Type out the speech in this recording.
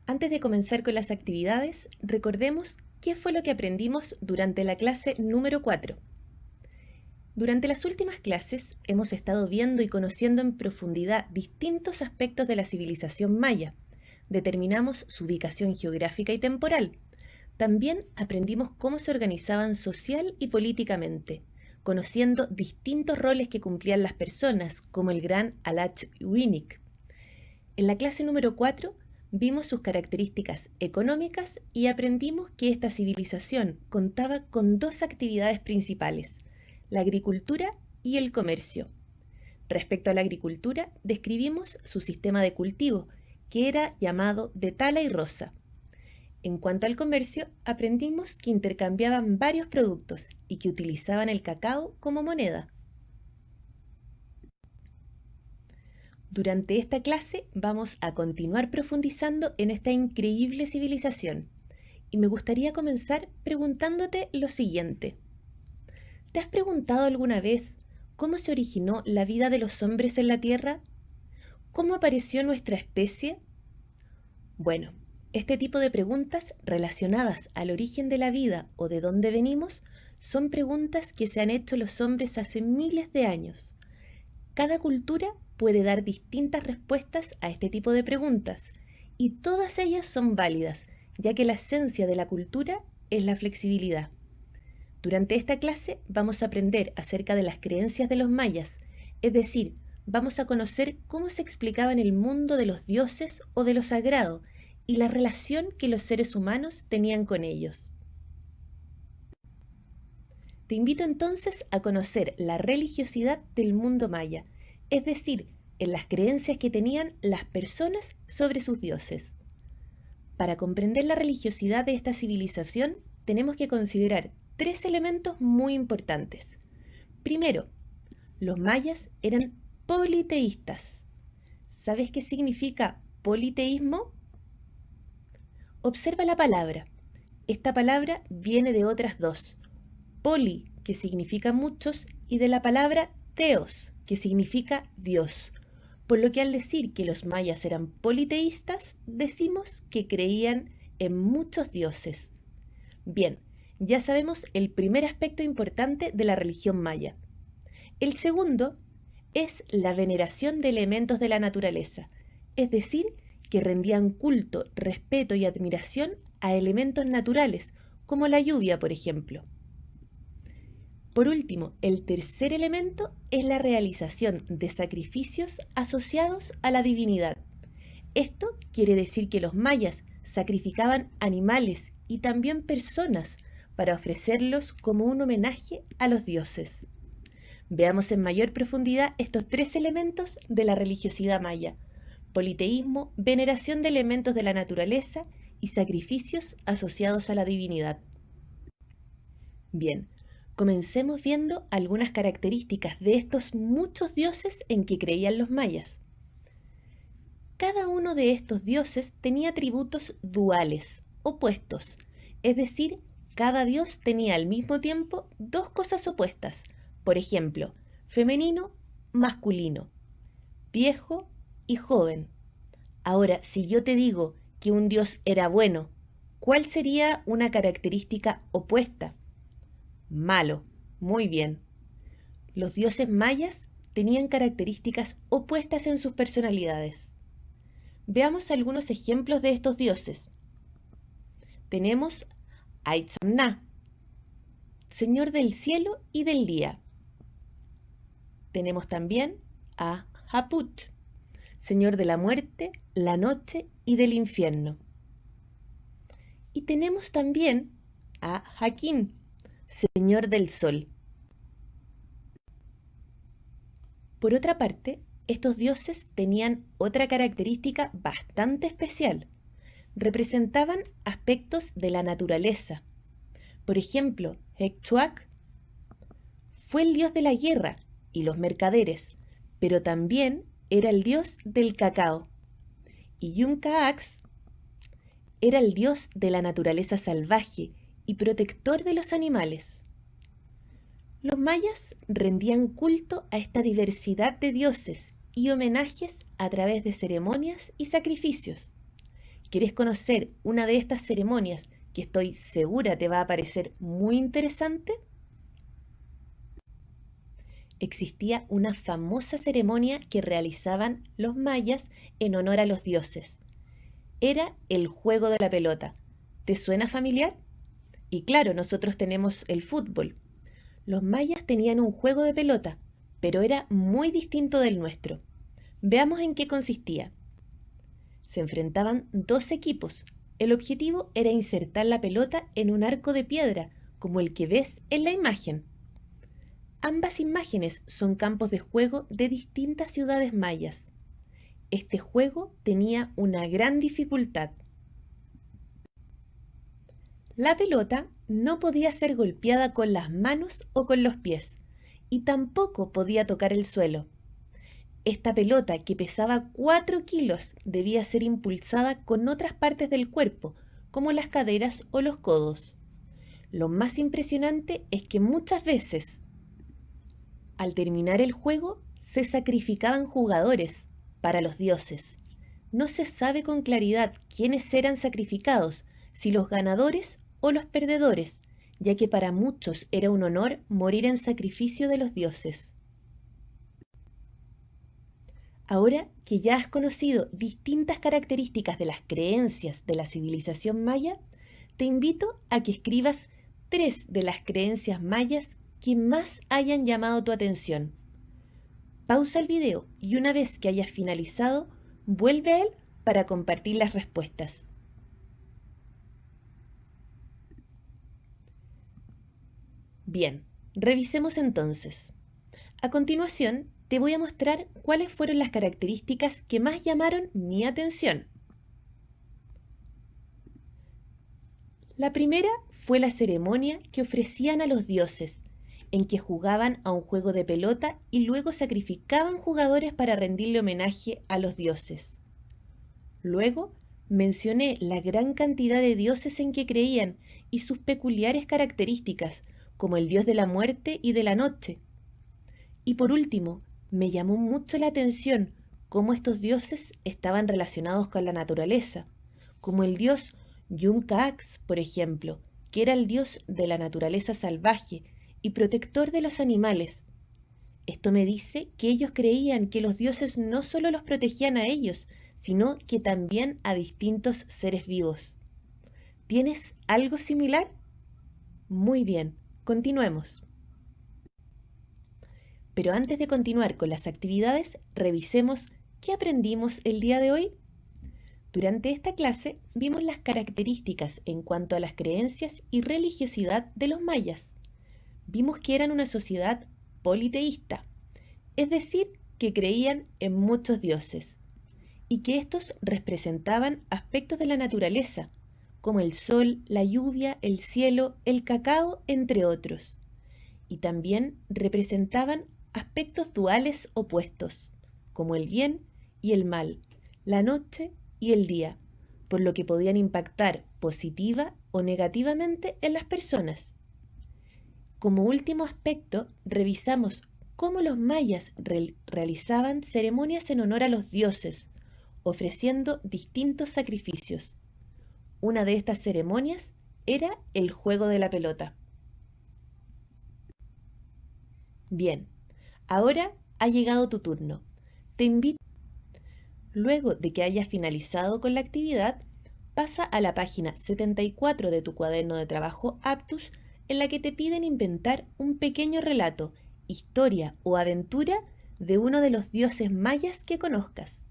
Antes de comenzar con las actividades, recordemos qué fue lo que aprendimos durante la clase número 4. Durante las últimas clases hemos estado viendo y conociendo en profundidad distintos aspectos de la civilización maya. Determinamos su ubicación geográfica y temporal. También aprendimos cómo se organizaban social y políticamente, conociendo distintos roles que cumplían las personas, como el gran Alach Winnik. En la clase número 4 vimos sus características económicas y aprendimos que esta civilización contaba con dos actividades principales, la agricultura y el comercio. Respecto a la agricultura, describimos su sistema de cultivo, que era llamado de tala y roza. En cuanto al comercio, aprendimos que intercambiaban varios productos y que utilizaban el cacao como moneda. Durante esta clase vamos a continuar profundizando en esta increíble civilización. Y me gustaría comenzar preguntándote lo siguiente. ¿Te has preguntado alguna vez cómo se originó la vida de los hombres en la Tierra? ¿Cómo apareció nuestra especie? Bueno, este tipo de preguntas relacionadas al origen de la vida o de dónde venimos son preguntas que se han hecho los hombres hace miles de años. Cada cultura puede dar distintas respuestas a este tipo de preguntas y todas ellas son válidas, ya que la esencia de la cultura es la flexibilidad. Durante esta clase vamos a aprender acerca de las creencias de los mayas, es decir, vamos a conocer cómo se explicaban el mundo de los dioses o de lo sagrado y la relación que los seres humanos tenían con ellos. Te invito entonces a conocer la religiosidad del mundo maya, es decir, en las creencias que tenían las personas sobre sus dioses. Para comprender la religiosidad de esta civilización, tenemos que considerar tres elementos muy importantes. Primero, los mayas eran politeístas. ¿Sabes qué significa politeísmo? Observa la palabra. Esta palabra viene de otras dos. Poli, que significa muchos, y de la palabra teos, que significa Dios. Por lo que al decir que los mayas eran politeístas, decimos que creían en muchos dioses. Bien, ya sabemos el primer aspecto importante de la religión maya. El segundo es la veneración de elementos de la naturaleza, es decir, que rendían culto, respeto y admiración a elementos naturales, como la lluvia, por ejemplo. Por último, el tercer elemento es la realización de sacrificios asociados a la divinidad. Esto quiere decir que los mayas sacrificaban animales y también personas para ofrecerlos como un homenaje a los dioses. Veamos en mayor profundidad estos tres elementos de la religiosidad maya: politeísmo, veneración de elementos de la naturaleza y sacrificios asociados a la divinidad. Bien, comencemos viendo algunas características de estos muchos dioses en que creían los mayas. Cada uno de estos dioses tenía atributos duales, opuestos, es decir, cada dios tenía al mismo tiempo dos cosas opuestas, por ejemplo, femenino, masculino, viejo y joven. Ahora, si yo te digo que un dios era bueno, ¿cuál sería una característica opuesta? Malo. Muy bien. Los dioses mayas tenían características opuestas en sus personalidades. Veamos algunos ejemplos de estos dioses. Tenemos a Itzamna, señor del cielo y del día. Tenemos también a Haput, señor de la muerte, la noche y del infierno. Y tenemos también a Hakim, señor del sol. Por otra parte, estos dioses tenían otra característica bastante especial. Representaban aspectos de la naturaleza. Por ejemplo, Hektuak fue el dios de la guerra y los mercaderes, pero también era el dios del cacao. Y Yumkaax era el dios de la naturaleza salvaje y protector de los animales. Los mayas rendían culto a esta diversidad de dioses y homenajes a través de ceremonias y sacrificios. ¿Quieres conocer una de estas ceremonias que estoy segura te va a parecer muy interesante? Existía una famosa ceremonia que realizaban los mayas en honor a los dioses. Era el juego de la pelota. ¿Te suena familiar? Y claro, nosotros tenemos el fútbol. Los mayas tenían un juego de pelota, pero era muy distinto del nuestro. Veamos en qué consistía. Se enfrentaban dos equipos. El objetivo era insertar la pelota en un arco de piedra, como el que ves en la imagen. Ambas imágenes son campos de juego de distintas ciudades mayas. Este juego tenía una gran dificultad. La pelota no podía ser golpeada con las manos o con los pies, y tampoco podía tocar el suelo. Esta pelota, que pesaba 4 kilos, debía ser impulsada con otras partes del cuerpo, como las caderas o los codos. Lo más impresionante es que muchas veces, al terminar el juego, se sacrificaban jugadores para los dioses. No se sabe con claridad quiénes eran sacrificados, si los ganadores o los perdedores, ya que para muchos era un honor morir en sacrificio de los dioses. Ahora que ya has conocido distintas características de las creencias de la civilización maya, te invito a que escribas 3 de las creencias mayas que más hayan llamado tu atención. Pausa el video y una vez que hayas finalizado, vuelve a él para compartir las respuestas. Bien, revisemos entonces. A continuación, te voy a mostrar cuáles fueron las características que más llamaron mi atención. La primera fue la ceremonia que ofrecían a los dioses, en que jugaban a un juego de pelota y luego sacrificaban jugadores para rendirle homenaje a los dioses. Luego, mencioné la gran cantidad de dioses en que creían y sus peculiares características, como el dios de la muerte y de la noche. Y por último, me llamó mucho la atención cómo estos dioses estaban relacionados con la naturaleza, como el dios Yum-Kaax, por ejemplo, que era el dios de la naturaleza salvaje y protector de los animales. Esto me dice que ellos creían que los dioses no solo los protegían a ellos, sino que también a distintos seres vivos. ¿Tienes algo similar? Muy bien, continuemos. Pero antes de continuar con las actividades, revisemos qué aprendimos el día de hoy. Durante esta clase vimos las características en cuanto a las creencias y religiosidad de los mayas. Vimos que eran una sociedad politeísta, es decir, que creían en muchos dioses, y que estos representaban aspectos de la naturaleza, como el sol, la lluvia, el cielo, el cacao, entre otros. Y también representaban aspectos duales opuestos, como el bien y el mal, la noche y el día, por lo que podían impactar positiva o negativamente en las personas. Como último aspecto, revisamos cómo los mayas realizaban ceremonias en honor a los dioses, ofreciendo distintos sacrificios. Una de estas ceremonias era el juego de la pelota. Bien, ahora ha llegado tu turno. Te invito. Luego de que hayas finalizado con la actividad, pasa a la página 74 de tu cuaderno de trabajo Aptus, en la que te piden inventar un pequeño relato, historia o aventura de uno de los dioses mayas que conozcas.